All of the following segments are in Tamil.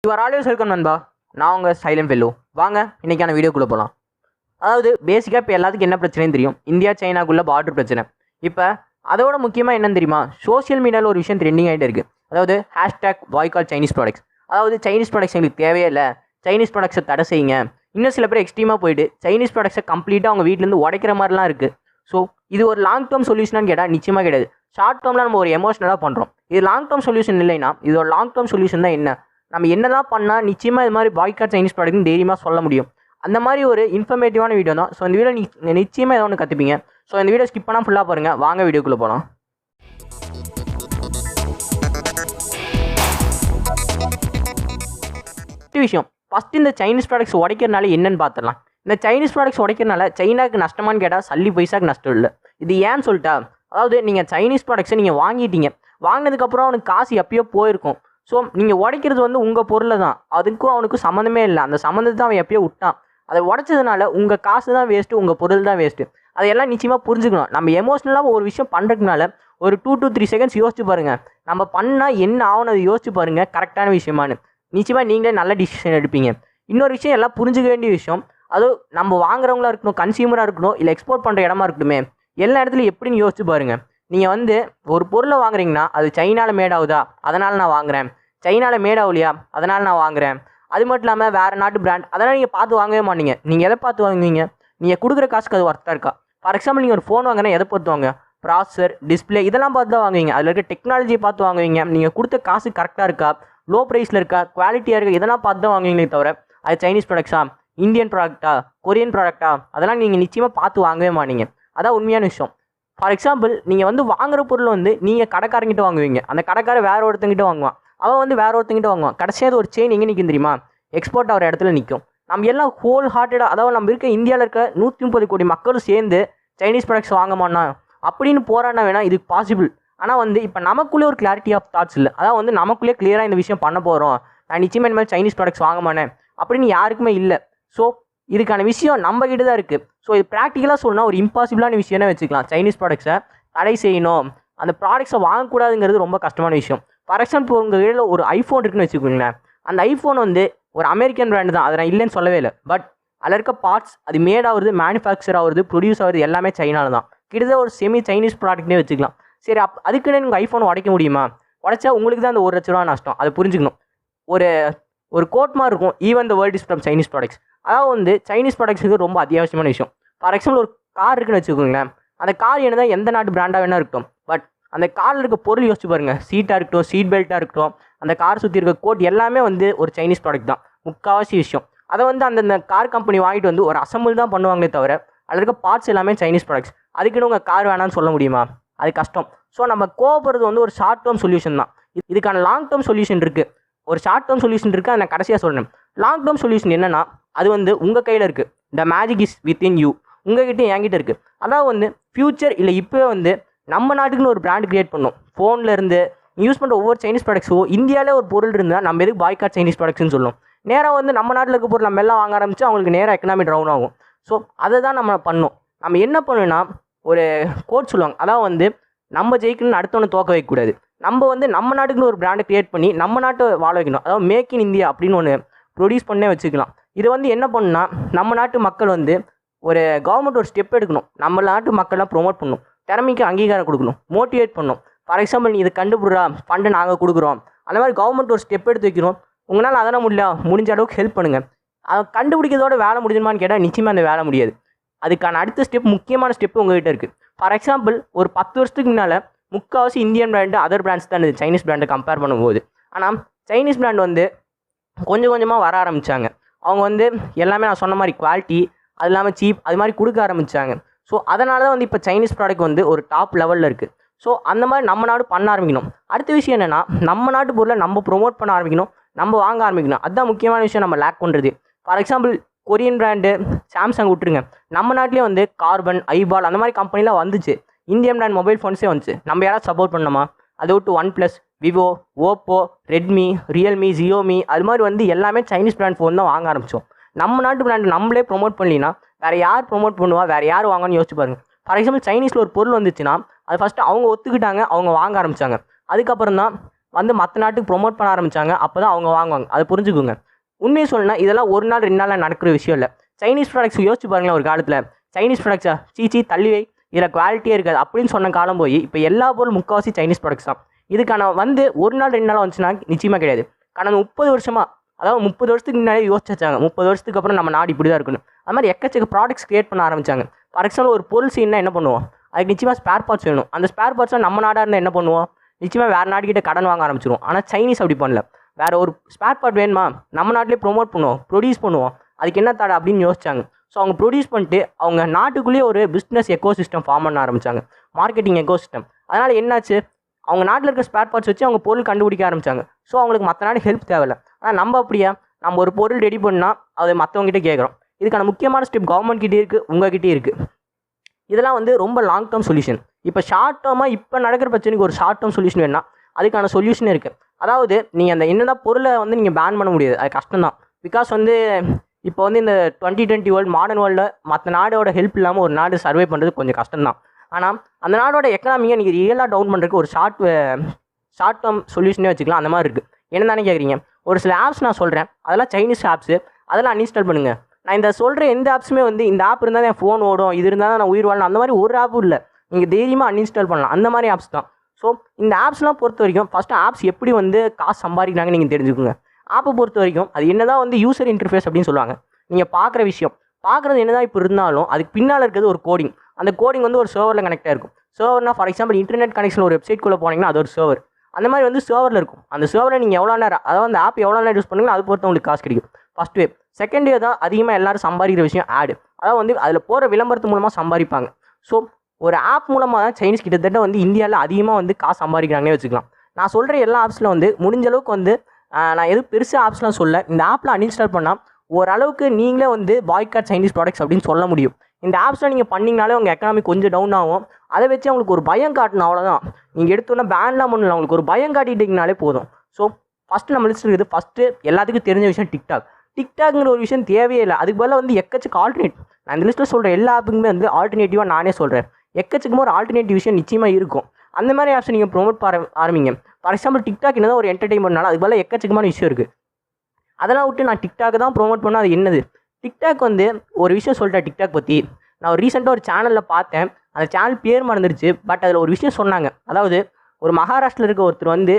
யூ ஆர் ஆல்வேஸ் வெல்கம் நண்பா. நான் உங்கள் சைலண்ட் ஃபெல்லோ. வாங்க இன்றைக்கான வீடியோக்குள்ளே போகலாம். அதாவது பேசிக்காக இப்போ எல்லாத்துக்கும் என்ன பிரச்சனைன்னு தெரியும். இந்தியா சைனாக்குள்ளே பார்டர் பிரச்சனை. இப்போ அதோட முக்கியமாக என்னன்னு தெரியுமா, சோஷியல் மீடியாவில் ஒரு விஷயம் ட்ரெண்டிங் ஆகிட்டே இருக்குது. அதாவது #boycott சைனீஸ் ப்ராடக்ட்ஸ். அதாவது சைனீஸ் ப்ராடக்ட்ஸ் எங்களுக்கு தேவையே இல்லை, சைனீஸ் ப்ராடக்ட்ஸை தடை செய்யுங்க. இன்னும் சில பேர் எக்ஸ்ட்ரீமாக போயிட்டு சைனீஸ் ப்ராடக்ட்ஸை கம்ப்ளீட்டாக அவங்க வீட்டிலேருந்து உடைக்கிற மாதிரிலாம் இருக்குது. ஸோ இது ஒரு லாங் டேர்ம் சொல்யூஷனான்னு கேட்டால் நிச்சயமாக கிடையாது. ஷார்ட் டேர்மில் நம்ம ஒரு எமோஷனலாக பண்ணுறோம். இது லாங் டேர்ம் சொல்யூஷன் இல்லைன்னா இது ஒரு லாங் டேர்ம் சொல்யூஷன் தான். என்ன நம்ம என்னதான் பண்ணால் நிச்சயமாக இது மாதிரி பாய்காட் சைனீஸ் ப்ராடக்ட்னு தைரியமாக சொல்ல முடியும். அந்த மாதிரி ஒரு இன்ஃபர்மேட்டிவான வீடியோ தான். ஸோ இந்த வீடியோ நிச்சயமாக ஏதோ ஒன்று கற்றுப்பீங்க. ஸோ இந்த வீடியோ ஸ்கிப் பண்ணால் ஃபுல்லாக பாருங்கள். வாங்க வீடியோக்குள்ளே போகலாம். விஷயம் ஃபஸ்ட்டு இந்த சைனீஸ் ப்ராடக்ட்ஸ் உடைக்கிறனால என்னன்னு பார்த்துடலாம். இந்த சைனீஸ் ப்ராடக்ட்ஸ் உடைக்கிறனால சைனாக்கு நஷ்டமானு கேட்டால் சல்லி பைசாக்கு நஷ்டம் இல்லை. இது ஏன்னு சொல்லிட்டா, அதாவது நீங்கள் சைனீஸ் ப்ராடக்ட்ஸை நீங்கள் வாங்கிட்டீங்க, வாங்கினதுக்கப்புறம் அவனுக்கு காசு எப்பயோ போயிருக்கும். ஸோ நீங்கள் உடைக்கிறது உங்கள் பொருளை தான், அதுக்கும் அவனுக்கும் சம்மந்தமே இல்லை. அந்த சம்மந்தத்தை அவன் எப்பயோ விட்டான். அதை உடைச்சதுனால உங்கள் காசு தான் வேஸ்ட்டு, உங்கள் பொருள் தான் வேஸ்ட்டு. அதையெல்லாம் நிச்சயமாக புரிஞ்சுக்கணும். நம்ம எமோஷ்னலாக ஒரு விஷயம் பண்ணுறதுனால ஒரு 2 to 3 செகண்ட்ஸ் யோசிச்சு பாருங்கள். நம்ம பண்ணால் என்ன ஆகணும் அதை யோசிச்சு பாருங்கள், கரெக்டான விஷயமானு. நிச்சயமாக நீங்களே நல்ல டிசிஷன் எடுப்பீங்க. இன்னொரு விஷயம் எல்லாம் புரிஞ்சுக்க வேண்டிய விஷயம், அதுவும் நம்ம வாங்குறவங்களா இருக்கணும், கன்சியூமராக இருக்கணும், இல்லை எக்ஸ்போர்ட் பண்ணுற இடமா இருக்கட்டுமே, எல்லா இடத்துலையும் எப்படின்னு யோசிச்சு பாருங்கள். நீங்கள் ஒரு பொருளை வாங்குறீங்கன்னா அது சைனாவில் மேட் ஆகுதா, அதனால் நான் வாங்குகிறேன். சைனாவில் மேட் ஆகலையா, அதனால் நான் வாங்குகிறேன். அது மட்டும் இல்லாமல் வேறு நாட்டு பிராண்ட், அதெல்லாம் நீங்கள் பார்த்து வாங்கவே மாட்டீங்க. நீங்கள் எதை பார்த்து வாங்குவீங்க? நீங்கள் கொடுக்குற காசுக்கு அது ஒர்த்தாக இருக்கா? ஃபார் எக்ஸாம்பிள் நீங்கள் ஒரு ஃபோன் வாங்கினா எதை பார்த்து வாங்க? ப்ராசஸர், டிஸ்பிளே, இதெல்லாம் பார்த்து தான் வாங்குவீங்க. அதில் இருக்க டெக்னாலஜியை பார்த்து வாங்குவீங்க. நீங்கள் கொடுத்த காசு கரெக்டாக இருக்கா, லோ ப்ரைஸில் இருக்கா, குவாலிட்டியாக இருக்கா, இதெல்லாம் பார்த்து தான் வாங்குவீங்களே தவிர அது சைனீஸ் ப்ராடக்ட்ஸா, இந்தியன் ப்ராடக்ட்டா, கொரியன் ப்ராடக்ட்டா, அதெல்லாம் நீங்கள் நிச்சயமாக பார்த்து வாங்கவே மாட்டீங்க. அதான் உண்மையான விஷயம். ஃபார் எக்ஸாம்பிள் நீங்கள் வாங்குற பொருள் நீங்கள் கடைக்காரங்கிட்ட வாங்குவீங்க. அந்த கடைக்காரர் வேறு ஒருத்தங்கிட்ட வாங்குவான், அவன் வேறு ஒருத்தங்கிட்ட வாங்குவான். கடைசியாக ஒரு செயின் எங்கே நிற்கும் தெரியுமா? எக்ஸ்போர்ட் ஆகிற இடத்துல நிற்கும். நம்ம எல்லாம் ஹோல் ஹார்ட்டடாக, அதாவது நம்ம இருக்க இந்தியாவில் இருக்க 130 கோடி மக்களும் சேர்ந்து சைனீஸ் ப்ராடக்ட்ஸ் வாங்கமானா அப்படின்னு போராடினா வேணால் இதுக்கு பாசிபிள். ஆனால் இப்போ நமக்குள்ளே ஒரு கிளாரிட்டி ஆஃப் தாட்ஸ் இல்லை. அதாவது நமக்குள்ளே கிளியராக இந்த விஷயம் பண்ண போகிறோம், நான் நிச்சயமாக இந்த மாதிரி சைனீஸ் ப்ராடக்ட்ஸ் வாங்க மாட்டேன் அப்படின்னு யாருக்குமே இல்லை. ஸோ இதுக்கான விஷயம் நம்ம கிட்ட தான் இருக்குது. ஸோ இது ப்ராக்டிக்கலாக சொன்னால் ஒரு இம்பாசிபிளான விஷயம்னே வச்சுக்கலாம். சைனீஸ் ப்ராடக்ட்ஸை தடை செய்யணும், அந்த ப்ராடக்ட்ஸை வாங்கக்கூடாதுங்கிறது ரொம்ப கஷ்டமான விஷயம். ஃபார் எக்ஸாம்பிள் உங்கள் கையில் ஒரு ஐஃபோன் இருக்குன்னு வச்சுக்கோங்களேன். அந்த ஐஃபோன் ஒரு அமெரிக்கன் பிராண்டு தான், அதை நான் இல்லைன்னு சொல்லவே இல்லை. பட் அதில் இருக்க பார்ட்ஸ், அது மேட் ஆகுறது, மேனுஃபேக்சர் ஆகுறது, ப்ரொடியூஸ் ஆகுறது எல்லாமே சைனாவில் தான். கிட்டத்தட்ட ஒரு செமி சைனீஸ் ப்ராடக்ட்னே வச்சுக்கலாம். சரி, அதுக்குன்னு உங்கள் ஐஃபோன் உடைக்க முடியுமா? உடைச்சா உங்களுக்கு தான் அந்த 1 லட்ச ரூபா நஷ்டம். அதை புரிஞ்சுக்கணும். ஒரு கோட் மாதிரி இருக்கும், even the world is from Chinese products. அதாவது சைனீஸ் ப்ராடக்ட்ஸுக்கு ரொம்ப அத்தியாவசியமான விஷயம். ஃபார் எக்ஸாம்பிள் ஒரு கார் இருக்குன்னு வச்சுக்கோங்களேன். அந்த கார் என்னதான் எந்த நாட்டு பிராண்டாக வேணா இருக்கட்டும், பட் அந்த காரில் இருக்க பொருள் யோசிச்சு பாருங்கள். சீட்டாக இருக்கட்டும், சீட் பெல்ட்டாக இருக்கட்டும், அந்த கார் சுற்றி இருக்க கோட் எல்லாமே ஒரு சைனீஸ் ப்ராடக்ட் தான், முக்கால்வாசி விஷயம். அதை அந்த கார் கம்பெனி வாங்கிட்டு ஒரு அசம்பிள் தான் பண்ணுவாங்களே தவிர அதில் இருக்க பார்ட்ஸ் எல்லாமே சைனீஸ் ப்ராடக்ட்ஸ். அதுக்குன்னு உங்கள் கார் வேணான்னு சொல்ல முடியுமா? அது கஷ்டம். ஸோ நம்ம கோவப்படுறது ஒரு ஷார்ட் டேர்ம் சொல்யூஷன் தான். இதுக்கான லாங் டேர்ம் சொல்யூஷன் இருக்குது. ஒரு ஷார்ட் டேர்ம் சொல்யூஷன் இருக்குது, அதை நான் கடைசியாக சொல்கிறேன். லாங் டேர்ம் சொல்யூஷன் என்னென்னா, அது உங்கள் கையில் இருக்குது. The magic is within you. உங்ககிட்ட என்கிட்ட இருக்குது. அதாவது ஃப்யூச்சர் இல்லை இப்போவே நம்ம நாட்டுக்குன்னு ஒரு பிராண்ட் கிரியேட் பண்ணணும். ஃபோனில் இருந்து யூஸ் பண்ணுற ஒவ்வொரு சைனீஸ் ப்ராடக்ட்ஸோ இந்தியாவிலே ஒரு பொருள் இருந்தால் நம்ம எதுக்கு பாய்காட் சைனீஸ் ப்ராடக்ட்ஸ்னு சொல்லணும். நேராக நம்ம நாட்டில் இருக்க பொருள் நம்ம எல்லாம் வாங்க ஆரம்பிச்சு அவங்களுக்கு நேராக எக்கனாமி டவுன் ஆகும். ஸோ அதை தான் நம்ம பண்ணணும். நம்ம என்ன பண்ணணும்னா, ஒரு கோட் சொல்லுவாங்க, அதாவது நம்ம ஜெயிக்கணும்னு அடுத்தவனை தோக்க வைக்கக்கூடாது. நம்ம நாட்டுக்குன்னு ஒரு பிராண்டை கிரியேட் பண்ணி நம்ம நாட்டை வாழ வைக்கணும். அதாவது மேக் இன் இந்தியா அப்படின்னு ஒன்று ப்ரொடியூஸ் பண்ணே வச்சுக்கலாம். இது என்ன பண்ணுன்னா, நம்ம நாட்டு மக்கள் ஒரு கவர்மெண்ட் ஒரு ஸ்டெப் எடுக்கணும். நம்ம நாட்டு மக்கள்லாம் ப்ரொமோட் பண்ணணும், திறமைக்கு அங்கீகாரம் கொடுக்கணும், மோட்டிவேட் பண்ணணும். ஃபார் எக்ஸாம்பிள் நீ இதை கண்டுபிடுறா, ஃபண்டை நாங்கள் கொடுக்குறோம், அந்த மாதிரி கவர்மெண்ட் ஒரு ஸ்டெப் எடுத்து வைக்கிறோம். உங்களால் அதெல்லாம் முடிஞ்ச அளவுக்கு ஹெல்ப் பண்ணுங்கள். அதை கண்டுபிடிக்கிறதோட வேலை முடிஞ்சுமான்னு கேட்டால் நிச்சயமாக அந்த வேலை முடியாது. அதுக்கான அடுத்த ஸ்டெப், முக்கியமான ஸ்டெப்பு உங்கள்கிட்ட இருக்குது. ஃபார் எக்ஸாம்பிள் ஒரு 10 வருஷத்துக்கு முன்னால் முக்கால்வாசி இந்தியன் பிராண்டு, அதர் பிராண்ட்ஸ் தான் இருந்தது சைனீஸ் பிராண்டை கம்பேர் பண்ணும்போது. ஆனால் சைனீஸ் பிராண்ட் கொஞ்சம் கொஞ்சமாக வர ஆரம்பித்தாங்க. அவங்க எல்லாமே நான் சொன்ன மாதிரி குவாலிட்டி, அது இல்லாமல் சீப், அது மாதிரி கொடுக்க ஆரம்பித்தாங்க. ஸோ அதனால தான் இப்போ சைனீஸ் ப்ராடக்ட் ஒரு டாப் லெவலில் இருக்குது. ஸோ அந்த மாதிரி நம்ம நாடு பண்ண ஆரம்பிக்கணும். அடுத்த விஷயம் என்னென்னா, நம்ம நாட்டு பொருளை நம்ம ப்ரொமோட் பண்ண ஆரம்பிக்கணும், நம்ம வாங்க ஆரம்பிக்கணும். அதுதான் முக்கியமான விஷயம் நம்ம லேக் பண்ணுறது. For example Korean brand, Samsung விட்டுருங்க, நம்ம நாட்டிலே கார்பன், ஐபால் அந்த மாதிரி கம்பெனிலாம் வந்துச்சு. இந்தியன் பிராண்ட் மொபைல் ஃபோன்ஸே வந்துச்சு. நம்ம யாராவது சப்போர்ட் பண்ணணுமா? அதை விட்டு OnePlus, Vivo, Oppo, Redmi, Realme, Xiaomi, அது மாதிரி எல்லாமே சைனீஸ் பிராண்ட் ஃபோன் தான் வாங்க ஆரம்பித்தோம். நம்ம நாட்டு பிராண்ட் நம்மளே ப்ரொமோட் பண்ணலினா வேறு யார் ப்ரொமோட் பண்ணுவா, வேறு யார் வாங்கன்னு யோசிச்சு பாருங்கள். ஃபார் எக்ஸாம்பிள் சைனீஸில் ஒரு பொருள் வந்துச்சுன்னா அது ஃபஸ்ட்டு அவங்க ஒத்துக்கிட்டாங்க, அவங்க வாங்க ஆரம்பித்தாங்க. அதுக்கப்புறம் தான் வந்து மற்ற நாட்டுக்கு ப்ரொமோட் பண்ண ஆரம்பித்தாங்க. அப்போ தான் அவங்க வாங்குவாங்க. அதை புரிஞ்சுக்குங்க. உண்மையை சொல்லணும்னா இதெல்லாம் ஒரு நாள் 2 நாளில் நடக்கிற விஷயம் இல்லை. சைனீஸ் ப்ராடக்ட்ஸ் யோசிச்சு பாருங்களேன். ஒரு காலத்தில் சைனீஸ் ப்ராடக்ட்ஸா சீச்சி தள்ளி வை, இதில் குவாலிட்டியே இருக்காது அப்படின்னு சொன்ன காலம் போய் இப்போ எல்லா பொருளும் முக்கால்வாசி சைனீஸ் ப்ராடக்ட்ஸ் தான். இதுக்கான வந்து ஒரு நாள் 2 நாள் வந்துச்சுன்னா நிச்சயமாக கிடையாது. கடந்த 30 வருஷமாக, அதாவது 30 வருஷத்துக்கு முன்னாடி யோசிச்சாங்க 30 வருஷத்துக்கு அப்புறம் நம்ம நாடு இப்படி தான் இருக்கணும். அது மாதிரி எக்கச்சக்க ப்ராடக்ட்ஸ் கிரியேட் பண்ண ஆரம்பிச்சாங்க. ஃபார் எக்ஸாம்பிள் ஒரு பொருள் செய்யணும்னா என்ன பண்ணுவோம், அதுக்கு நிச்சயமாக ஸ்பேர் பார்ட்ஸ் வேணும். அந்த ஸ்பேர் பார்ட்ஸ்லாம் நம்ம நாடாக இருந்தால் என்ன பண்ணுவோம், நிச்சயமாக வேறு நாடுகிட்ட கடன் வாங்க ஆரம்பிச்சிடும். ஆனால் சைனீஸ் அப்படி பண்ணல. வேறு ஒரு ஸ்பேர் பார்ட் வேணுமா, நம்ம நாட்டிலே ப்ரொமோட் பண்ணுவோம், ப்ரொடியூஸ் பண்ணுவோம், அதுக்கு என்ன தடை அப்படின்னு யோசிச்சாங்க. ஸோ அவங்க ப்ரொடியூஸ் பண்ணிட்டு அவங்க நாட்டுக்குள்ளேயே ஒரு பிஸ்னஸ் எக்கோசிஸ்டம் ஃபார்ம் பண்ண ஆரம்பித்தாங்க, மார்க்கெட்டிங் எக்கோசிஸ்டம். அதனால் என்னாச்சு, அவங்க நாட்டில் இருக்க ஸ்பேர் பார்ட்ஸ் வச்சு அவங்க பொருள் கண்டுபிடிக்க ஆரம்பித்தாங்க. ஸோ அவங்களுக்கு மற்ற நாடு ஹெல்ப் தேவையில்லை. ஆனால் நம்ம அப்படியா, நம்ம ஒரு பொருள் ரெடி பண்ணால் அதை மற்றவங்ககிட்ட கேட்குறோம். இதுக்கான முக்கியமான ஸ்டெப் கவர்மெண்ட் கிட்டே இருக்குது, உங்ககிட்டே இருக்குது. இதெல்லாம் வந்து ரொம்ப லாங் டேர்ம் சொல்யூஷன். இப்போ ஷார்ட் டேர்மாக இப்போ நடக்கிற பிரச்சனைக்கு ஒரு ஷார்ட் டேர்ம் சொல்யூஷன் வேணும்னா அதுக்கான சொல்யூஷன் இருக்குது. அதாவது நீங்கள் அந்த என்னதான் பொருளை வந்து நீங்கள் பேன் பண்ண முடியாது, அது கஷ்டம் தான். பிகாஸ் வந்து இப்போ வந்து இந்த 2020 வேர்ல்டு மாடர்ன் வேர்ல்டில் மற்ற நாடோட ஹெல்ப் இல்லாமல் ஒரு நாடு சர்வே பண்ணுறது கொஞ்சம் கஷ்டம் தான். ஆனால் அந்த நாடோட எக்கனாமியை நீங்கள் ரியலாக டவுன் பண்ணுறதுக்கு ஒரு ஷார்ட் டேர்ம் சொல்யூஷனே வச்சுக்கலாம். அந்த மாதிரி இருக்குது. என்ன தானே கேட்குறீங்க, ஒரு சில ஆப்ஸ் நான் சொல்கிறேன், அதெல்லாம் சைனீஸ் ஆப்ஸு, அதெல்லாம் அன்இன்ஸ்டால் பண்ணுங்கள். நான் இந்த சொல்கிற எந்த ஆப்ஸுமே வந்து இந்த ஆப் இருந்தால் தான் என் ஃபோன் ஓடும், இது இருந்தால் தான் நான் உயிர் வாழணும், அந்த மாதிரி ஒரு ஆப்பும் இல்லை. நீங்கள் தைரியமாக அன்இன்ஸ்டால் பண்ணலாம். அந்த மாதிரி ஆப்ஸ் தான். ஸோ இந்த ஆப்ஸ்லாம் பொறுத்த வரைக்கும் ஃபஸ்ட்டு ஆப்ஸ் எப்படி வந்து காசு சம்பாதிக்கிறாங்கன்னு நீங்கள் தெரிஞ்சுக்கோங்க. ஆப்பை பொறுத்த வரைக்கும் அது என்ன தான் வந்து யூசர் இன்டர்ஃபேஸ் அப்படின்னு சொல்லுவாங்க. நீங்கள் பார்க்குற விஷயம், பார்க்குறது என்ன தான் இப்போ இருந்தாலும் அதுக்கு பின்னால் இருக்கிறது ஒரு கோடிங். அந்த கோடிங் வந்து ஒரு சர்வரில் கனெக்டாக இருக்கும். சர்வர்னால் ஃபார் எக்ஸாம்பிள் இன்டர்நெட் கனெக்ஷன் ஒரு வெப்சைட்குள்ளே போனீங்கன்னா அது ஒரு சர்வர். அந்த மாதிரி வந்து சர்வரில் இருக்கும். அந்த சர்வரை நீங்கள் எவ்வளோ நேரம், அதாவது அந்த ஆப் எவ்வளோ நேரம் யூஸ் பண்ணுங்களோ அது பொறுத்து உங்களுக்கு காசு கிடைக்கும். ஃபஸ்ட் வே. செகண்ட் வே தான் அதிகமாக எல்லோரும் சம்பாதிக்கிற விஷயம் ஆடு. அதாவது வந்து அதில் போகிற விளம்பரத்து மூலமாக சம்பாதிப்பாங்க. ஸோ ஒரு ஆப் மூலமாக தான் சைனீஸ் கிட்டத்தட்ட வந்து இந்தியாவில் அதிகமாக வந்து காசு சம்பாதிக்கிறாங்கன்னே வச்சுக்கலாம். நான் சொல்கிற எல்லா ஆப்ஸில் வந்து முடிஞ்ச அளவுக்கு வந்து நான் எதுவும் பெருசாக ஆப்ஸ்லாம் சொல்ல, இந்த ஆப்பில் அன்இன்ஸ்டால் பண்ணால் ஓரளவுக்கு நீங்களே வந்து பாய்காட் சைனீஸ் ப்ராடக்ட்ஸ் அப்படின்னு சொல்ல முடியும். இந்த ஆப்ஸ்லாம் நீங்கள் பண்ணிங்கனாலே உங்கள் எக்கனாமி கொஞ்சம் டவுன் ஆகும். அதை வச்சு அவங்களுக்கு ஒரு பயம் காட்டணும், அவ்வளோதான். நீங்கள் எடுத்தோன்னா பேன்லாம் பண்ணல, அவங்களுக்கு ஒரு பயம் காட்டிட்டிங்கனாலே போதும். ஸோ ஃபஸ்ட்டு நம்ம லிஸ்ட் இருக்குது. ஃபஸ்ட்டு எல்லாத்துக்கும் தெரிஞ்ச விஷயம் டிக்டாக்ங்கிற ஒரு விஷயம் தேவையே இல்லை. அதுக்கு பதிலாக வந்து எக்கச்சக்க ஆல்டர்னேட், நான் இந்த லிஸ்ட்டில் சொல்கிறேன் எல்லா ஆப்புக்குமே வந்து ஆல்டர்னேட்டிவாக நானே சொல்கிறேன். எக்கச்சக்கமாக ஒரு ஆல்டர்னேட்டிவ் விஷயம் நிச்சயமாக இருக்கும். அந்த மாதிரி ஆப்ஸ் நீங்கள் ப்ரொமோட் ஆரம்பிங்க. ஃபார் எக்ஸாம்பிள் டிக்டாக் என்ன தான் ஒரு என்டர்டெயின்மெண்ட்னால அதுக்கு பதிலாக எக்கச்சக்கமான விஷயம் இருக்குது. அதெல்லாம் விட்டு நான் டிக்டாக் தான் ப்ரொமோட் பண்ணால் அது என்னது? டிக்டாக் வந்து ஒரு விஷயம் சொல்லிட்டேன் டிக்டாக் பற்றி. நான் ஒரு ரீசெண்டாக ஒரு சேனலில் பார்த்தேன், அந்த சேனல் பேர் மறந்துடுச்சு. பட் அதில் ஒரு விஷயம் சொன்னாங்க. அதாவது ஒரு மகாராஷ்டிரில் இருக்க ஒருத்தர் வந்து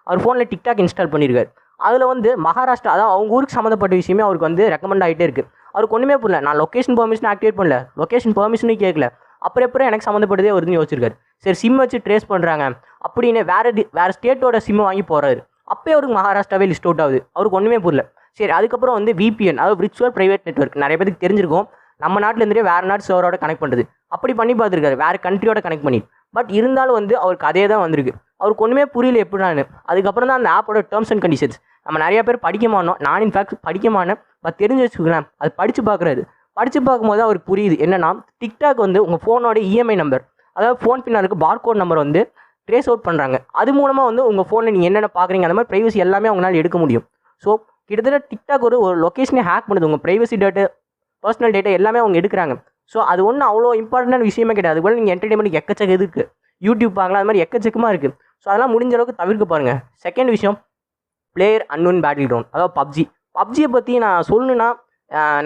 அவர் ஃபோனில் டிக்டாக் இன்ஸ்டால் பண்ணியிருக்காரு. அதில் வந்து மகாராஷ்டிரா, அதாவது அவங்க ஊருக்கு சம்மந்தப்பட்ட விஷயமே அவருக்கு வந்து ரெக்கமெண்ட் ஆகிட்டே இருக்குது. அவருக்கு ஒன்றுமே புரியல. நான் லொக்கேஷன் பெர்மிஷன் ஆக்டிவேட் பண்ணல, லொக்கேஷன் பெர்மிஷனும் கேட்கல, அப்புறம் எனக்கு சம்மந்தப்பட்டதே வருதுன்னு யோசிச்சிருக்காரு. சரி சிம் வச்சு ட்ரேஸ் பண்ணுறாங்க அப்படின்னு வேறு ஸ்டேட்டோட சிம்மை வாங்கி போகிறாரு. அப்போயே அவருக்கு மகாராஷ்டிராவே லிஸ்ட் அவுட் ஆகுது. அவருக்கு ஒன்றுமே புரியல. சரி அதுக்கப்புறம் வந்து VPN, அதாவது விர்ச்சுவல் ப்ரைவேட் நெட்வொர்க், நிறைய பேருக்கு தெரிஞ்சிருக்கும். நம்ம நாட்டில் இருந்துட்டு வேறு நாட்டு சர்வரோட கனெக்ட் பண்ணுறது. அப்படி பண்ணி பார்த்துருக்காரு, வேறு கண்ட்ரியோட கனெக்ட் பண்ணி. பட் இருந்தாலும் வந்து அவருக்கு அதே தான் வந்திருக்கு. அவருக்கு ஒன்றுமே புரியல எப்படின்னு. அதுக்கப்புறம் தான் அந்த ஆப்போட டேர்ம்ஸ் அண்ட் கண்டிஷன்ஸ் நம்ம நிறைய பேர் படிக்க மாட்டோம். நான் இன்ஃபேக்ட் படிக்க மாட்டேன். பட் தெரிஞ்சு வச்சுக்கலாம், அது படித்து பார்க்குறாரு. படித்து பார்க்கும்போது அவருக்கு புரியுது என்னென்னா, டிக்டாக் வந்து உங்கள் ஃபோனோட EMI நம்பர், அதாவது ஃபோன் பின்னால் இருக்க பார்கோட் நம்பர் வந்து ட்ரேஸ் அவுட் பண்ணுறாங்க. அது மூலமாக வந்து உங்கள் ஃபோனில் நீங்கள் என்னென்ன பார்க்குறீங்க அந்த மாதிரி ப்ரைவசி எல்லாமே அவங்களால எடுக்க முடியும். ஸோ கிட்டத்தட்ட டிக்டாக் ஒரு லொக்கேஷனே ஹேக் பண்ணுது. உங்கள் ப்ரைவசி டேட்டா, பர்சனல் டேட்டா எல்லாமே அவங்க எடுக்கிறாங்க. ஸோ அது ஒன்றும் அவ்வளோ இம்பார்ட்டன்டான விஷயமே கிடையாது. அதுபோல் நீங்கள் என்டர்டைன்மெண்ட் எக்கச்சக்க இருக்குது, யூடியூப் பார்க்கலாம், அது மாதிரி எக்கச்சக்கமாக இருக்குது. ஸோ அதெல்லாம் முடிஞ்ச அளவுக்கு தவிர்க்க பாருங்கள். செகண்ட் விஷயம், பிளேயர் அன்னோன் பேட்டில் கிரவுண்ட், அதாவது பப்ஜியை பற்றி நான் சொல்லணுன்னா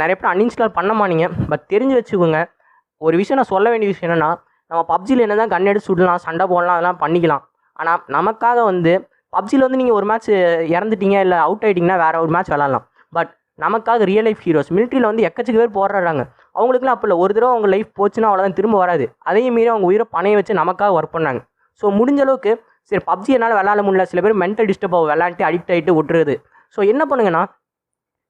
நிறைய பேர் அன்இன்ஸ்டால் பண்ண மாட்டீங்க. பட் தெரிஞ்சு வச்சுக்கோங்க. ஒரு விஷயம் நான் சொல்ல வேண்டிய விஷயம் என்னென்னா, நம்ம பப்ஜியில் என்ன தான் கன் எடுத்து சுடலாம், சண்டை போடலாம், அதெல்லாம் பண்ணிக்கலாம். ஆனால் நமக்காக வந்து பப்ஜியில் வந்து நீங்கள் ஒரு மேட்ச் இறந்துட்டீங்க இல்லை அவுட் ஆகிட்டிங்கன்னா வேறு ஒரு மேட்ச் விளாட்லாம். பட் நமக்காக ரியல் லைஃப் ஹீரோஸ் மிலிட்ரியில் வந்து எக்கச்சக்க பேர் போராடுறாங்க. அவங்களுக்குலாம் அப்போ இல்லை, ஒரு தடவை அவங்க லைஃப் போச்சுன்னா அவ்வளோதான், திரும்ப வராது. அதையும் மீறி அவங்க உயிரை பணைய வச்சு நமக்காக ஒர்க் பண்ணாங்க. ஸோ முடிஞ்ச அளவுக்கு சரி பப்ஜி என்னால் விளாட முடியல, சில பேர் மென்டல் டிஸ்டர்ப் ஆகும், விளாண்டு அடிக்ட் ஆகிட்டு விட்டுருது. ஸோ என்ன பண்ணுங்கன்னா,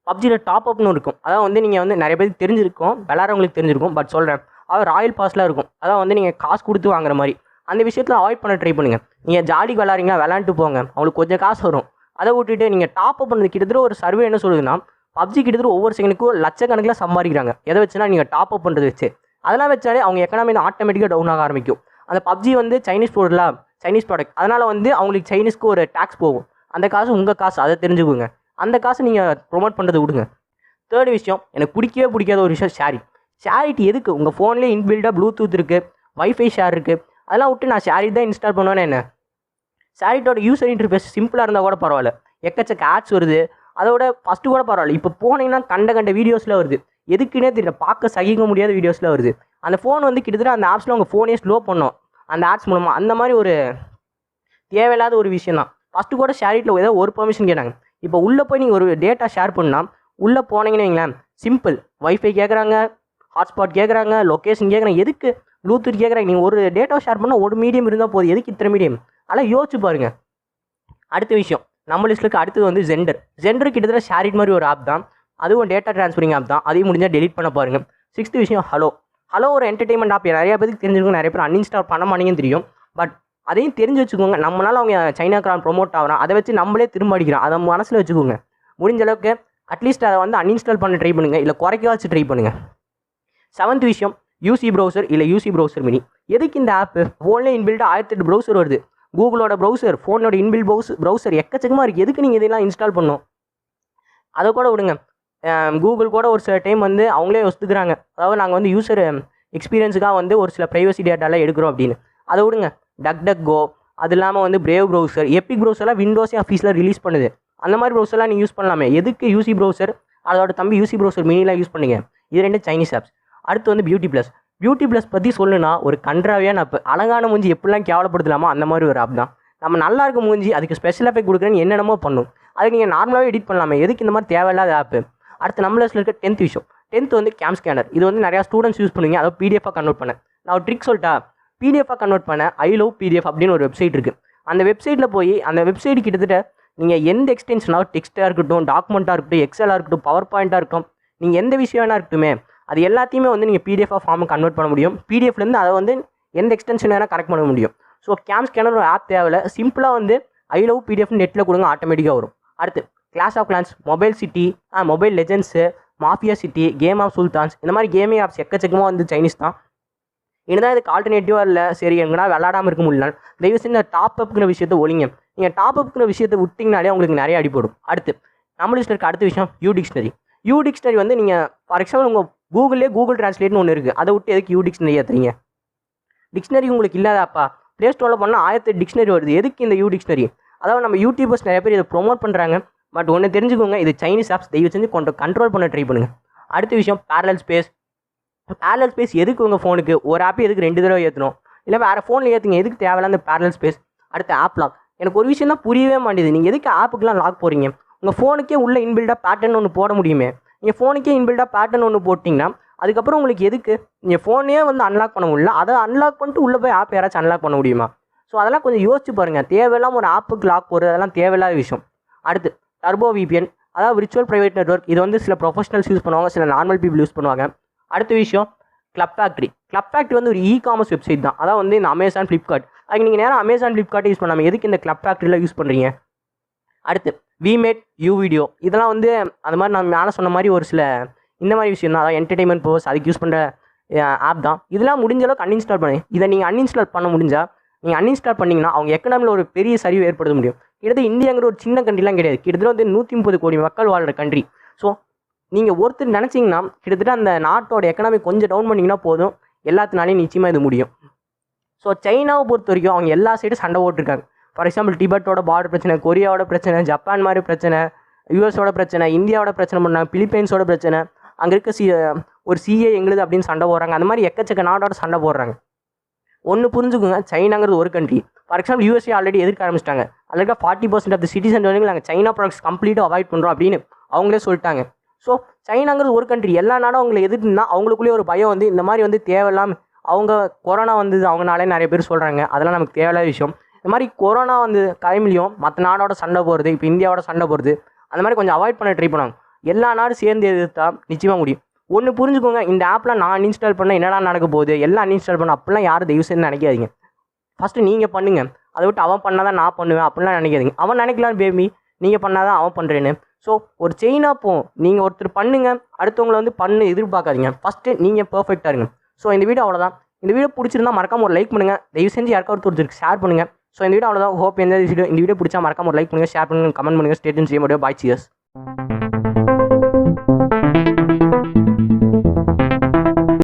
பப்ஜியில் டாப் அப்னு இருக்கும். அதாவது வந்து நீங்கள் வந்து நிறைய பேருக்கு தெரிஞ்சிருக்கும், விளாட்றவங்களுக்கு தெரிஞ்சிருக்கும். பட் சொல்கிறேன், அதாவது ராயல் பாஸ்லாம் இருக்கும். அதாவது வந்து நீங்கள் காசு கொடுத்து வாங்குற மாதிரி. அந்த விஷயத்தில் அவாய்ட் பண்ண ட்ரை பண்ணுங்கள். நீங்கள் ஜாலி விளாட்றீங்க, விளாண்டுட்டு போங்க, அவங்களுக்கு கொஞ்சம் காசு வரும். அதை விட்டுட்டு நீங்கள் டாப் அப் பண்ணது கிட்டத்தட்ட ஒரு சர்வே என்ன சொல்லுதுன்னா, பப்ஜி கிட்டத்தட்ட ஒவ்வொரு செகண்டுக்கும் லட்சக்கணக்கில் சம்பாதிக்கிறாங்க. எதை வச்சுன்னா நீங்கள் டாப் அப் பண்ணுறது வச்சு. அதெல்லாம் வச்சாலே அவங்க எக்கனாமி ஆட்டோமேட்டிக்காக டவுன் ஆக ஆரம்பிக்கும். அந்த பப்ஜி வந்து சைனீஸ் ப்ராடக்ட், அதனால் வந்து அவங்களுக்கு சைனீஸ்க்கு ஒரு டேக்ஸ் போகும். அந்த காசு உங்கள் காசு, அதை தெரிஞ்சுக்கோங்க. அந்த காசு நீங்கள் ப்ரொமோட் பண்ணுறது விடுங்க. தேர்ட் விஷயம், எனக்கு பிடிக்காத ஒரு விஷயம் ஷேரிட்டி. எதுக்கு? உங்கள் ஃபோன்லேயே இன்பில்டாக ப்ளூடூத் இருக்குது, வைஃபை ஷேர் இருக்குது. அதெல்லாம் விட்டு நான் ஷேரிட்டி தான் இன்ஸ்டால் பண்ணுவேன்னு என்ன? ஷேரிட்டோட யூசர் இன்டர்ஃபேஸ் சிம்பிளாக இருந்தால் கூட பரவாயில்ல, எக்கச்சக்க ஆட்ஸ் வருது. அதோட ஃபஸ்ட்டு கூட பரவாயில்ல, இப்போ போனீங்கன்னா கண்ட வீடியோஸில் வருது, எதுக்குன்னே தெரியல, பார்க்க சகிக்க முடியாத வீடியோஸில் வருது. அந்த ஃபோன் வந்து கிட்டத்தட்ட அந்த ஆப்ஸில் உங்கள் ஃபோனே ஸ்லோ பண்ணோம் அந்த ஆட்ஸ் மூலமாக. அந்த மாதிரி ஒரு தேவையில்லாத ஒரு விஷயம் தான். ஃபஸ்ட்டு கூட ஷேரிட்டில் ஏதோ ஒரு பெர்மிஷன் கேட்டாங்க. இப்போ உள்ளே போய் நீங்கள் ஒரு டேட்டா ஷேர் பண்ணால் உள்ளே போனீங்கன்னு வைங்களேன், சிம்பிள் வைஃபை கேட்குறாங்க, ஹாட்ஸ்பாட் கேட்குறாங்க, லொக்கேஷன் கேட்குறாங்க, எதுக்கு ப்ளூடூத் கேட்குறாங்க. நீங்கள் ஒரு டேட்டா ஷேர் பண்ணால் ஒரு மீடியம் இருந்தால் போதும், எதுக்கு இத்தனை மீடியம்? அதெல்லாம் யோசிச்சு பாருங்கள். அடுத்த விஷயம் நம்ம லிஸ்ட்டுக்கு அடுத்தது வந்து ஜெண்டர் கிட்டத்தட்ட ஷேரிட் மாதிரி ஒரு ஆப் தான், அதுவும் டேட்டா ட்ரான்ஸ்ஃபரிங் ஆப் தான், அதையும் முடிஞ்சால் டெலிட் பண்ண பாருங்கள். 6th விஷயம் ஹலோ ஒரு என்டர்டைன்மெண்ட் ஆப். நிறைய பேருக்கு தெரிஞ்சிருக்கும், நிறைய பேர் அன்இன்ஸ்டால் பண்ண மாட்டேங்கன்னு தெரியும். பட் அதையும் தெரிஞ்சு வச்சுக்கோங்க. நம்மளால் அவங்க சைனாக்காரன் ப்ரொமோட் ஆகிறான், அதை வச்சு நம்மளே திரும்ப அடிக்கிறோம், அதை மனசில் வச்சுக்கோங்க. முடிஞ்ச அளவுக்கு அட்லீஸ்ட் அதை வந்து அன்இன்ஸ்டால் பண்ண ட்ரை பண்ணுங்கள், இல்லை குறைக்க வச்சு ட்ரை பண்ணுங்கள். 7th விஷயம் யூசி ப்ரௌசர் இல்லை யூசி ப்ரௌசர் மினி. எதுக்கு இந்த ஆப்பு? ஃபோன்லேயே இன்பில்டாக 1008 ப்ரௌசர் வருது. கூகுளோட ப்ரௌசர், ஃபோனோட இன்பில் ப்ரௌசர் எக்கச்சக்கமாக இருக்குது. எதுக்கு நீங்கள் இதெல்லாம் இன்ஸ்டால் பண்ணணும்? அதை கூட விடுங்க, கூகுள் கூட ஒரு சில டைம் வந்து அவங்களே ஒத்துக்கிறாங்க, அதாவது நாங்கள் வந்து யூசர் எக்ஸ்பீரியன்ஸுக்காக வந்து ஒரு சில ப்ரைவசி டேட்டாலாம் எடுக்கிறோம் அப்படின்னு. அதை விடுங்க, டக் கோ, அது இல்லாமல் வந்து பிரேவ் ப்ரௌசர், எபிக் ப்ரௌசர்லாம் விண்டோஸே ஆஃபீஸில் ரிலீஸ் பண்ணுது. அந்த மாதிரி ப்ரௌசர்லாம் நீங்கள் யூஸ் பண்ணலாமே, எதுக்கு யூசி ப்ரௌசர் அதோட தம்பி யூசி ப்ரௌசர் மினிலாம் யூஸ் பண்ணுங்க. இது 2 சைனீஸ் ஆப்ஸ். அடுத்து வந்து பியூட்டி ப்ளஸ் பற்றி சொல்லுனா ஒரு கன்றாவியான ஆப். அழகான மூஞ்சி எப்படிலாம் கேவலப்படுத்தலாமா அந்த மாதிரி ஒரு ஆப் தான். நம்ம நல்லா இருக்க மூஞ்சி அதுக்கு ஸ்பெஷல் எஃபெக்ட் கொடுக்குறேன்னு என்னென்னமோ பண்ணும், அதுக்கு நீங்கள் நார்மலாகவே எடிட் பண்ணலாமே, எதுக்கு இந்த மாதிரி தேவையில்லாத ஆப்பு? அடுத்து நம்ம லிஸ்ட்டில் இருக்க 10th விஷயம். 10th வந்து கேம் ஸ்கேனர். இது வந்து நிறையா ஸ்டூடெண்ட்ஸ் யூஸ் பண்ணுவீங்க, அதை பிடிஎஃபாக கன்வெர்ட் பண்ண. நான் ஒரு ட்ரிக் சொல்லிட்டா, பிடிஎஃபாக கன்வெர்ட் பண்ண ஐ லவ் பிடிஎஃப் அப்படின்னு ஒரு வெப்சைட் இருக்குது. அந்த வெப்சைட்டில் போய் அந்த வெப்சைட் கிட்டத்தட்ட நீங்கள் எந்த எக்ஸ்டென்ஷனாக டெக்ஸ்ட்டாக இருக்கட்டும், டாக்குமெண்ட்டாக இருக்கட்டும், எக்ஸலாக இருக்கட்டும், பவர் பாயிண்ட்டாக இருக்கட்டும், நீங்கள் எந்த விஷயம் வேணா இருக்கட்டுமே, அது எல்லாத்தையுமே வந்து நீங்கள் பிடிஎஃபாக ஃபார்மை கன்வெர்ட் பண்ண முடியும். பிடிஎஃப்லேருந்து அதை வந்து எந்த எக்ஸ்டென்ஷன் வேணால் கனெக்ட் பண்ண முடியும். ஸோ கேம் ஸ்கேனர் ஒரு ஆப் தேவையில்ல, சிம்பிளாக வந்து ஐ லவ் பிடிஎஃப் நெட்டில் கொடுங்க, ஆட்டோமேட்டிக்காக வரும். அடுத்து Clash of Clans, Mobile City, Mobile Legends, Mafia City, Game of Sultans, இந்த மாதிரி கேமிங் ஆப்ஸ் எக்கச்சக்கமாக வந்து சைனீஸ் தான். என்னதான் இதுக்கு ஆல்டர்னேட்டிவாக இல்லை, சரி எங்கன்னா விளாடாமல் இருக்க முடியல, தயவு செஞ்சு இந்த டாப் அப்புங்கிற விஷயத்தை ஒழிங்க. நீங்கள் டாப் அப்புங்கிற விஷயத்தை விட்டிங்கனாலே உங்களுக்கு நிறைய அடிப்படும். அடுத்து நம்ம லிஸ்ட்டில் இருக்க அடுத்த விஷயம் யூ டிக்ஷனரி வந்து நீங்கள் ஃபார் எக்ஸாம்பிள் உங்கள் கூகுள் ட்ரான்ஸ்லேட்னு ஒன்று இருக்குது, அதை விட்டு எதுக்கு யூ டிக்ஷனரி ஏற்றுறீங்க? டிக்ஷனரி உங்களுக்கு இல்லாதாப்பா, ப்ளே ஸ்டோரில் பண்ணால் 1008 டிக்ஷனரி வருது, எதுக்கு இந்த யூ டிக்ஷனரி? அதாவது நம்ம யூடியூபர்ஸ் நிறைய பேர் இதை ப்ரொமோட் பண்ணுறாங்க, பட் ஒன்று தெரிஞ்சுக்கோங்க, இது சைனீஸ் ஆப்ஸ், தயவு செஞ்சு கொஞ்சம் கண்ட்ரோல் பண்ண ட்ரை பண்ணுங்கள். அடுத்த விஷயம் பேரலல் ஸ்பேஸ் எதுக்கு உங்கள் ஃபோனுக்கு? ஒரு ஆப் எதுக்கு 2 தடவை ஏற்றணும்? இல்லை வேறு ஃபோனில் ஏற்றுங்க, எதுக்கு தேவையில்ல அந்த பேரலல் ஸ்பேஸ்? அடுத்து ஆப் லாக். எனக்கு ஒரு விஷயம் தான் புரியவே மாட்டேது, நீங்கள் எதுக்கு ஆப்புக்கெலாம் லாக் போகிறீங்க? உங்கள் ஃபோனுக்கே உள்ள இன்பில்டாக பேட்டர்ன் ஒன்று போட முடியுமே. நீங்கள் ஃபோனுக்கே இன்பில்டாக பேட்டர்ன் ஒன்று போட்டிங்கன்னா அதுக்கப்புறம் உங்களுக்கு எதுக்கு? நீங்கள் ஃபோனே வந்து அன்லாக் பண்ண முடியல, அதை அன்லாக் பண்ணிட்டு உள்ளே போய் ஆப் யாராச்சும் அன்லாக் பண்ண முடியுமா? ஸோ அதெல்லாம் கொஞ்சம் யோசிச்சு பாருங்கள். தேவையில்லாமல் ஒரு ஆப்புக்கு லாக் போடுறது அதெல்லாம் தேவையில்லாத விஷயம். அடுத்து டர்போ விபிஎன், அதாவது விர்ச்சுவல் ப்ரைவேட் நெட்வொர்க். இது வந்து சில ப்ரொஃபஷனல்ஸ் யூஸ் பண்ணுவாங்க, சில நார்மல் பீப்புள் யூஸ் பண்ணுவாங்க. அடுத்த விஷயம் கிளப் ஃபேக்ட்ரி வந்து ஒரு இ-காமர்ஸ் வெப்சைட் தான், அதாவது வந்து இந்த அமேசான், ஃப்ளிப்கார்ட். அதுக்கு நீங்கள் நேரம் அமேசான், ஃப்ளிப்கார்ட்டை யூஸ் பண்ணாமல் எதுக்கு இந்த கிளப் ஃபேக்ட்ரியில் யூஸ் பண்ணுறீங்க? அடுத்து விமேட், வீடியோ, இதெல்லாம் வந்து அந்த மாதிரி நான் மேலே சொன்ன மாதிரி ஒரு சில இந்த மாதிரி விஷயம் தான், அதாவது என்டர்டைன்மெண்ட் பர்பஸ் அதுக்கு யூஸ் பண்ணுற ஆப் தான். இதெல்லாம் முடிஞ்ச அளவுக்கு அன்இன்ஸ்டால் பண்ணி, இதை நீங்கள் அன்இன்ஸ்டால் பண்ண முடிஞ்சால் நீங்கள் அன்இன்ஸ்டால் பண்ணிங்கன்னா அவங்க எக்கனாமியில் ஒரு பெரிய சரிவு ஏற்படுத்த முடியும். கிட்டத்தட்ட இந்தியாங்கிற ஒரு சின்ன கண்ட்ரிலாம் கிடையாது, கிட்டத்தட்ட வந்து 130 கோடி மக்கள் வாழ்கிற கண்ட்ரி. ஸோ நீங்கள் ஒருத்தர் நினச்சிங்கன்னா கிட்டத்தட்ட அந்த நாட்டோட எக்கனாமி கொஞ்சம் டவுன் பண்ணிங்கன்னா போதும், எல்லாத்தினாலையும் நிச்சயமாக இது முடியும். ஸோ சைனாவை பொறுத்த வரைக்கும் அவங்க எல்லா சைடும் சண்டை போட்டிருக்காங்க. ஃபார் எக்ஸாம்பிள் டிபெட்டோட பார்டர் பிரச்சனை, கொரியாவோட பிரச்சனை, ஜப்பான் மாதிரி பிரச்சனை, யூஎஸோட பிரச்சனை, இந்தியாவோட பிரச்சனை பண்ணாங்க, பிலிப்பைன்ஸோட பிரச்சனை, அங்கே இருக்க ஒரு சிஏ எங்களுது அப்படின்னு சண்டை போடுறாங்க. அந்த மாதிரி எக்கச்சக்க நாடோட சண்டை போடுறாங்க. ஒன்று புரிஞ்சுக்கோங்க, சைனாங்கிறது ஒரு country. For example USA already எதிர்க்க ஆரம்பிச்சிட்டாங்க. அதில் இருக்க 40% ஆஃப் த சிட்டிசன் வந்து நாங்கள் சைனா ப்ராடக்ட்ஸ் கம்ப்ளீட்டாக அவாய்ட் பண்ணுறோம் அப்படின்னு அவங்களே சொல்லிட்டாங்க. ஸோ சைனாங்கிறது ஒரு கண்ட்ரி, எல்லா நாடும் அவங்களை எதிர்த்துனா அவங்களுக்குள்ளேயே ஒரு பயம் வந்து இந்த மாதிரி வந்து தேவையில்லாமல் அவங்க கொரோனா வந்தது அவங்களாலே நிறைய பேர் சொல்கிறாங்க, அதெல்லாம் நமக்கு தேவையில்லாத விஷயம். இந்த மாதிரி கொரோனா வந்து டைம்லையும் மற்ற நாடோட சண்டை போகிறது, இப்போ இந்தியாவோட சண்டை போகிறது, அந்த மாதிரி கொஞ்சம் அவாய்ட் பண்ண ட்ரை பண்ணாங்க. எல்லா நாடும் சேர்ந்து எதிர்த்தா நிச்சயமாக முடியும். ஒன்று புரிஞ்சுக்கோங்க, இந்த ஆப்லாம் நான் அன்இன்ஸ்டால் பண்ண என்னடா நடக்க போகுது, எல்லாம் அன்இன்ஸ்டால் பண்ண அப்படிலாம் யாரும் தயவு செய்து நினைக்காதீங்க. ஃபஸ்ட்டு நீங்கள் பண்ணுங்கள், அதை விட்டு அவன் பண்ணால் தான் நான் பண்ணுவேன் அப்படிலாம் நினைக்காதீங்க. அவன் நினைக்கலாம் பேபி, நீங்கள் பண்ணால் தான் அவன் பண்ணுறேன்னு. ஸோ ஒரு செயினாக போகும், நீங்கள் ஒருத்தர் பண்ணுங்கள், அடுத்தவங்களை வந்து பண்ணு எதிர்பார்க்காதீங்க. ஃபஸ்ட்டு நீங்கள் பர்ஃபெக்டாக இருங்க. ஸோ இந்த வீடியோ அவ்வளோதான். இந்த வீடியோ பிடிச்சிருந்தா மறக்காம ஒரு லைக் பண்ணுங்கள், தயவு செஞ்சு யாருக்காவது ஒருத்தருக்கு ஷேர் பண்ணுங்கள். ஸோ இந்த வீடியோ அவ்வளோதான். ஹோப் இந்த வீடியோ பிடிச்சா மறக்காம ஒரு லைக் பண்ணுங்கள், ஷேர் பண்ணுங்கள், கமெண்ட் பண்ணுங்கள். Stay tuned. Bye, cheers.